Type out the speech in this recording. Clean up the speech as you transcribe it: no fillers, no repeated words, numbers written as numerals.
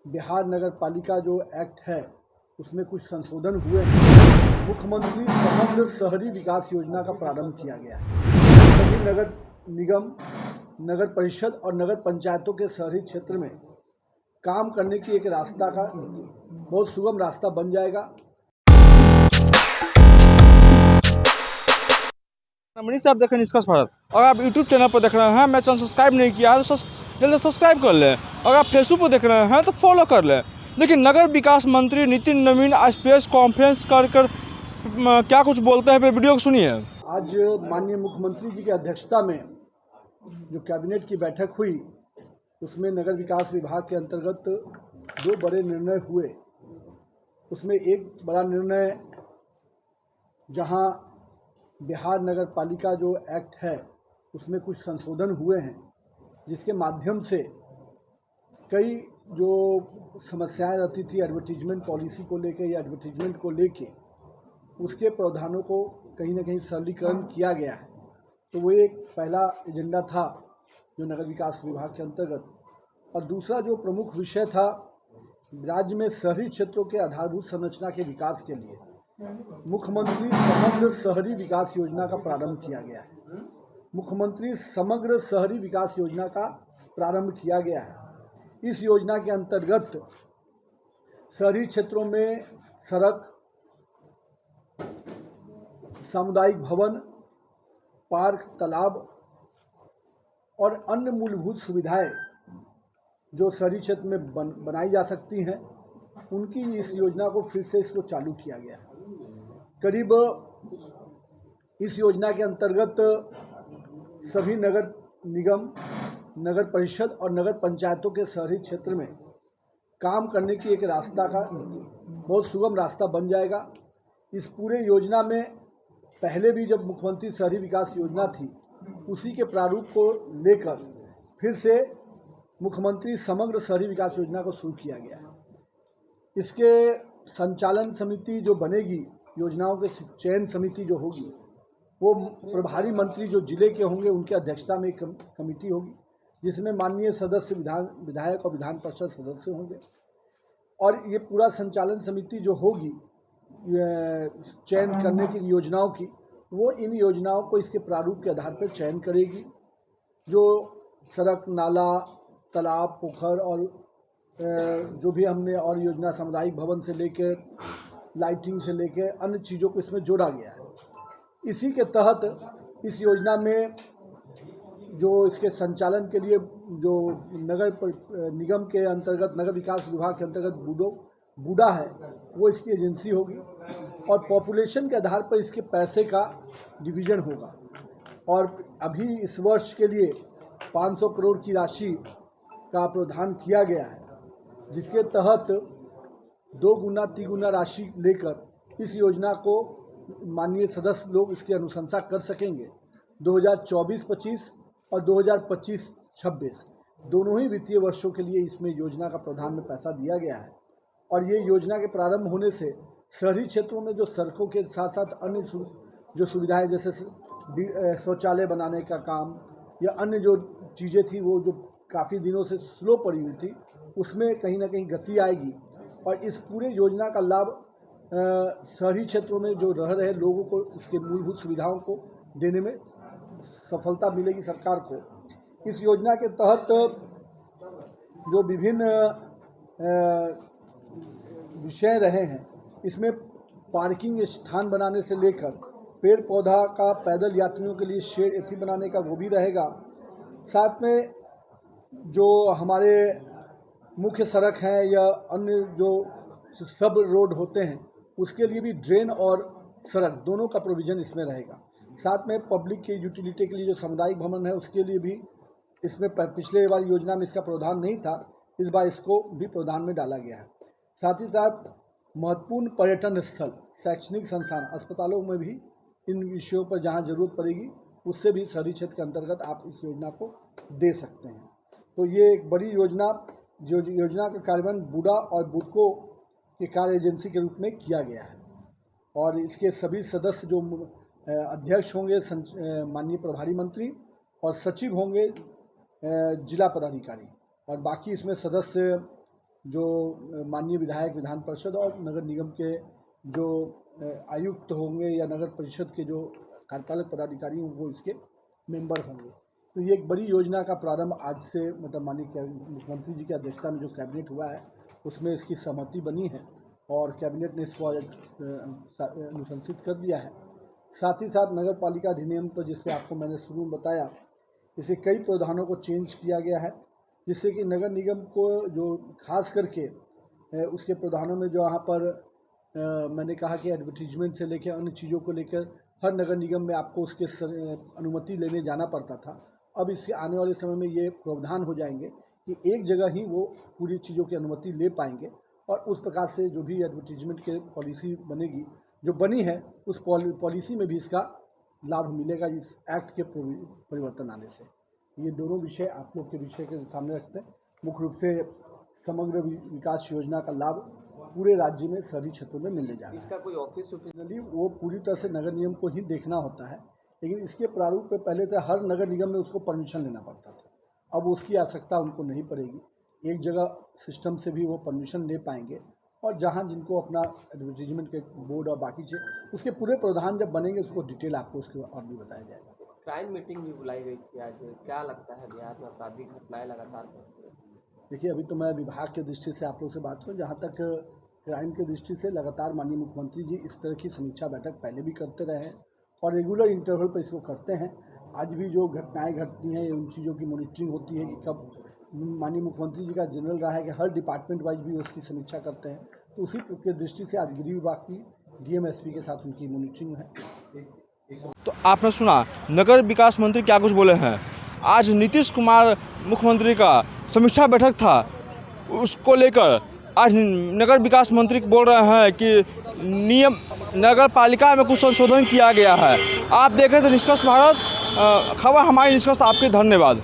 बिहार नगर पालिका जो एक्ट है उसमें कुछ संशोधन हुए हैं। मुख्यमंत्री समग्र शहरी विकास योजना का प्रारंभ किया गया है। सभी नगर निगम, नगर परिषद और नगर पंचायतों के शहरी क्षेत्र में काम करने की एक रास्ता का बहुत सुगम रास्ता बन जाएगा। मनीष साहब देखें निष्कर्ष भारत। अगर आप यूट्यूब चैनल पर देख रहे हैं, मैं चैनल सब्सक्राइब नहीं किया है तो जल्दी सब्सक्राइब कर लें। अगर आप फेसबुक पर देख रहे हैं तो फॉलो कर लें। देखिए, नगर विकास मंत्री नितिन नवीन आज प्रेस कॉन्फ्रेंस कर क्या कुछ बोलते हैं, वीडियो को सुनिए। आज माननीय मुख्यमंत्री जी की अध्यक्षता में जो कैबिनेट की बैठक हुई उसमें नगर विकास विभाग के अंतर्गत दो बड़े निर्णय हुए। उसमें एक बड़ा निर्णय जहां बिहार नगर पालिका जो एक्ट है उसमें कुछ संशोधन हुए हैं, जिसके माध्यम से कई जो समस्याएं रहती थी एडवर्टीजमेंट पॉलिसी को लेके या एडवर्टीजमेंट को लेके, उसके प्रावधानों को कहीं ना कहीं सरलीकरण किया गया है। तो वो एक पहला एजेंडा था जो नगर विकास विभाग के अंतर्गत। और दूसरा जो प्रमुख विषय था, राज्य में शहरी क्षेत्रों के आधारभूत संरचना के विकास के लिए मुख्यमंत्री समग्र शहरी विकास योजना का प्रारंभ किया गया है। मुख्यमंत्री समग्र शहरी विकास योजना का प्रारंभ किया गया है। इस योजना के अंतर्गत शहरी क्षेत्रों में सड़क, सामुदायिक भवन, पार्क, तालाब और अन्य मूलभूत सुविधाएं जो शहरी क्षेत्र में बनाई जा सकती हैं, उनकी इस योजना को फिर से इसको चालू किया गया है। करीब इस योजना के अंतर्गत सभी नगर निगम, नगर परिषद और नगर पंचायतों के शहरी क्षेत्र में काम करने की एक रास्ता का बहुत सुगम रास्ता बन जाएगा। इस पूरे योजना में पहले भी जब मुख्यमंत्री शहरी विकास योजना थी, उसी के प्रारूप को लेकर फिर से मुख्यमंत्री समग्र शहरी विकास योजना को शुरू किया गया है। इसके संचालन समिति जो बनेगी, योजनाओं के चयन समिति जो होगी, वो प्रभारी मंत्री जो जिले के होंगे उनकी अध्यक्षता में एक कमेटी होगी, जिसमें माननीय सदस्य विधायक और विधान परिषद सदस्य होंगे। और ये पूरा संचालन समिति जो होगी चयन करने की योजनाओं की, वो इन योजनाओं को इसके प्रारूप के आधार पर चयन करेगी। जो सड़क, नाला, तालाब, पोखर और जो भी हमने और योजना सामुदायिक भवन से लेकर लाइटिंग से लेकर अन्य चीज़ों को इसमें जोड़ा गया है। इसी के तहत इस योजना में जो इसके संचालन के लिए जो नगर निगम के अंतर्गत, नगर विकास विभाग के अंतर्गत बूडा है, वो इसकी एजेंसी होगी और पॉपुलेशन के आधार पर इसके पैसे का डिवीज़न होगा। और अभी इस वर्ष के लिए 500 करोड़ की राशि का प्रावधान किया गया है, जिसके तहत 2 गुना 3 गुना राशि लेकर इस योजना को माननीय सदस्य लोग इसकी अनुशंसा कर सकेंगे। 2024-25 और 2025-26 दोनों ही वित्तीय वर्षों के लिए इसमें योजना का प्रावधान में पैसा दिया गया है। और ये योजना के प्रारंभ होने से शहरी क्षेत्रों में जो सड़कों के साथ साथ अन्य जो सुविधाएं, जैसे शौचालय बनाने का काम या अन्य जो चीज़ें थी, वो जो काफ़ी दिनों से स्लो पड़ी हुई थी, उसमें कहीं ना कहीं गति आएगी। और इस पूरे योजना का लाभ शहरी क्षेत्रों में जो रह रहे लोगों को उसके मूलभूत सुविधाओं को देने में सफलता मिलेगी सरकार को। इस योजना के तहत जो विभिन्न विषय रहे हैं, इसमें पार्किंग स्थान बनाने से लेकर पेड़ पौधा का, पैदल यात्रियों के लिए शेड एथी बनाने का वो भी रहेगा। साथ में जो हमारे मुख्य सड़क हैं या अन्य जो सब रोड होते हैं, उसके लिए भी ड्रेन और सड़क दोनों का प्रोविज़न इसमें रहेगा। साथ में पब्लिक के यूटिलिटी के लिए जो सामुदायिक भवन है, उसके लिए भी इसमें पिछले वाली योजना में इसका प्रावधान नहीं था, इस बार इसको भी प्रावधान में डाला गया है। साथ ही साथ महत्वपूर्ण पर्यटन स्थल, शैक्षणिक संस्थान, अस्पतालों में भी इन विषयों पर जहाँ ज़रूरत पड़ेगी उससे भी शहरी क्षेत्र के अंतर्गत आप इस योजना को दे सकते हैं। तो ये एक बड़ी योजना, जो योजना का कार्यान्वयन बूडा और बुडको के कार्य एजेंसी के रूप में किया गया है। और इसके सभी सदस्य जो अध्यक्ष होंगे माननीय प्रभारी मंत्री और सचिव होंगे जिला पदाधिकारी, और बाकी इसमें सदस्य जो माननीय विधायक, विधान परिषद और नगर निगम के जो आयुक्त होंगे या नगर परिषद के जो कार्यपालक पदाधिकारी होंगे वो इसके मेंबर होंगे। तो ये एक बड़ी योजना का प्रारंभ आज से मतलब माननीय मुख्यमंत्री जी की अध्यक्षता में जो कैबिनेट हुआ है उसमें इसकी सहमति बनी है और कैबिनेट ने इसको अनुशंसित कर दिया है। साथ ही साथ नगर पालिका अधिनियम पर जिससे आपको मैंने शुरू में बताया, इसे कई प्रावधानों को चेंज किया गया है जिससे कि नगर निगम को जो खास करके उसके प्रावधानों में जो यहाँ पर मैंने कहा कि एडवर्टीजमेंट से लेकर अन्य चीज़ों को लेकर हर नगर निगम में आपको उसके अनुमति लेने जाना पड़ता था। अब इससे आने वाले समय में ये प्रावधान हो जाएंगे कि एक जगह ही वो पूरी चीज़ों की अनुमति ले पाएंगे और उस प्रकार से जो भी एडवर्टीजमेंट के पॉलिसी बनेगी, जो बनी है उस पॉलिसी में भी इसका लाभ मिलेगा इस एक्ट के परिवर्तन आने से। ये दोनों विषय आप लोग के विषय के सामने रखते हैं। मुख्य रूप से समग्र विकास योजना का लाभ पूरे राज्य में सभी क्षेत्रों में मिलने जा रहा है। इसका कोई ऑफिस वो पूरी तरह से नगर निगम को ही देखना होता है, लेकिन इसके प्रारूप पे पहले तो हर नगर निगम में उसको परमिशन लेना पड़ता था। अब उसकी आवश्यकता उनको नहीं पड़ेगी, एक जगह सिस्टम से भी वो परमिशन ले पाएंगे और जहाँ जिनको अपना एडवर्टीजमेंट के बोर्ड और बाकी चीज़ उसके पूरे प्रावधान जब बनेंगे उसको डिटेल आपको उसके और भी बताया जाएगा। क्राइम मीटिंग भी बुलाई गई थी आज, क्या लगता है बिहार में आपराधिक घटनाएं लगातार बढ़ती हैं? देखिए, अभी तो मैं विभाग के दृष्टि से आप लोग से बात करूँ, जहाँ तक क्राइम के दृष्टि से लगातार माननीय मुख्यमंत्री जी इस तरह की समीक्षा बैठक पहले भी करते रहे हैं और रेगुलर इंटरवल पर इसको करते हैं। आज भी जो घटनाएं घटती हैं उन चीज़ों की मॉनिटरिंग होती है कि कब माननीय मुख्यमंत्री जी का जनरल रहा है कि हर डिपार्टमेंट वाइज भी उसकी समीक्षा करते हैं। तो उसी के दृष्टि से आज गृह विभाग की डीएम एसपी के साथ उनकी मॉनिटरिंग है। तो आपने सुना नगर विकास मंत्री क्या कुछ बोले हैं। आज नीतीश कुमार मुख्यमंत्री का समीक्षा बैठक था, उसको लेकर आज नगर विकास मंत्री बोल रहे हैं कि नियम नगर पालिका में कुछ संशोधन किया गया है। आप देख रहे थे निष्कर्ष भारत खबर, हमारी निष्कर्ष आपके धन्यवाद।